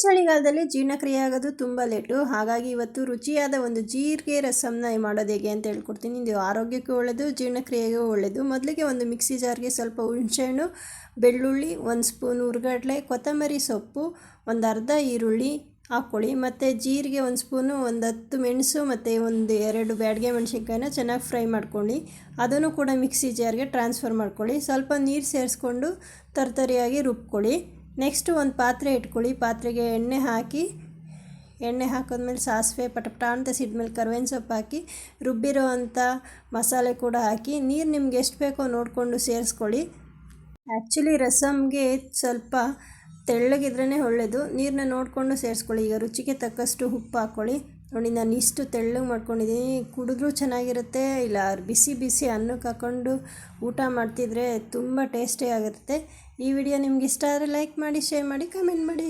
ಚಳಿಗಾಲದಲ್ಲಿ ಜೀರ್ಣಕ್ರಿಯೆ ಆಗೋದು ತುಂಬ ಲೇಟು. ಹಾಗಾಗಿ ಇವತ್ತು ರುಚಿಯಾದ ಒಂದು ಜೀರಿಗೆ ರಸಂನ ಮಾಡೋದು ಹೇಗೆ ಅಂತ ಹೇಳ್ಕೊಡ್ತೀನಿ. ಇದು ಆರೋಗ್ಯಕ್ಕೂ ಒಳ್ಳೆಯದು, ಜೀರ್ಣಕ್ರಿಯೆಗೂ ಒಳ್ಳೆಯದು. ಮೊದಲಿಗೆ ಒಂದು ಮಿಕ್ಸಿ ಜಾರ್ಗೆ ಸ್ವಲ್ಪ ಹುಣಸೆಹಣ್ಣು, ಬೆಳ್ಳುಳ್ಳಿ, 1 ಸ್ಪೂನ್ ಹುರ್ಗಡ್ಲೆ, ಕೊತ್ತಂಬರಿ ಸೊಪ್ಪು, ಒಂದು ಅರ್ಧ ಈರುಳ್ಳಿ ಹಾಕ್ಕೊಳ್ಳಿ. ಮತ್ತು ಜೀರಿಗೆ 1 ಸ್ಪೂನು, ಒಂದು 10 ಮೆಣಸು ಮತ್ತು ಒಂದು 2 ಬ್ಯಾಡಗೆ ಮೆಣಸಿನ್ಕಾಯಿನ ಚೆನ್ನಾಗಿ ಫ್ರೈ ಮಾಡ್ಕೊಳ್ಳಿ. ಅದನ್ನು ಕೂಡ ಮಿಕ್ಸಿ ಜಾರ್ಗೆ ಟ್ರಾನ್ಸ್ಫರ್ ಮಾಡ್ಕೊಳ್ಳಿ. ಸ್ವಲ್ಪ ನೀರು ಸೇರಿಸ್ಕೊಂಡು ತರ್ತರಿಯಾಗಿ ರುಬ್ಕೊಳ್ಳಿ. ನೆಕ್ಸ್ಟು ಒಂದು ಪಾತ್ರೆ ಇಟ್ಕೊಳ್ಳಿ. ಪಾತ್ರೆಗೆ ಎಣ್ಣೆ ಹಾಕಿ, ಎಣ್ಣೆ ಹಾಕಿದ್ಮೇಲೆ ಸಾಸಿವೆ ಪಟಪಟ ಅಂತ ಸಿಡ್ಮೇಲೆ ಕರ್ಬೇವಿನ ಸೊಪ್ಪು ಹಾಕಿ, ರುಬ್ಬಿರೋ ಅಂಥ ಮಸಾಲೆ ಕೂಡ ಹಾಕಿ, ನೀರು ನಿಮ್ಗೆ ಎಷ್ಟು ಬೇಕೋ ನೋಡಿಕೊಂಡು ಸೇರಿಸ್ಕೊಳ್ಳಿ. ಆ್ಯಕ್ಚುಲಿ ರಸಮ್ಗೆ ಸ್ವಲ್ಪ ತೆಳ್ಳಗಿದ್ರೇ ಒಳ್ಳೆಯದು. ನೀರನ್ನ ನೋಡಿಕೊಂಡು ಸೇರಿಸ್ಕೊಳ್ಳಿ. ಈಗ ರುಚಿಗೆ ತಕ್ಕಷ್ಟು ಉಪ್ಪು ಹಾಕ್ಕೊಳ್ಳಿ. ನೋಡಿ, ನಾನು ಇಷ್ಟು ತೆಳ್ಳಗೆ ಮಾಡ್ಕೊಂಡಿದ್ದೀನಿ. ಕುಡಿದ್ರೂ ಚೆನ್ನಾಗಿರುತ್ತೆ, ಇಲ್ಲ ಬಿಸಿ ಬಿಸಿ ಅನ್ನಕ್ಕೆ ಹಾಕ್ಕೊಂಡು ಊಟ ಮಾಡ್ತಿದ್ರೆ ತುಂಬ ಟೇಸ್ಟಿ ಆಗಿರುತ್ತೆ. ಈ ವಿಡಿಯೋ ನಿಮ್ಗೆ ಇಷ್ಟ ಆದರೆ ಲೈಕ್ ಮಾಡಿ, ಶೇರ್ ಮಾಡಿ, ಕಮೆಂಟ್ ಮಾಡಿ.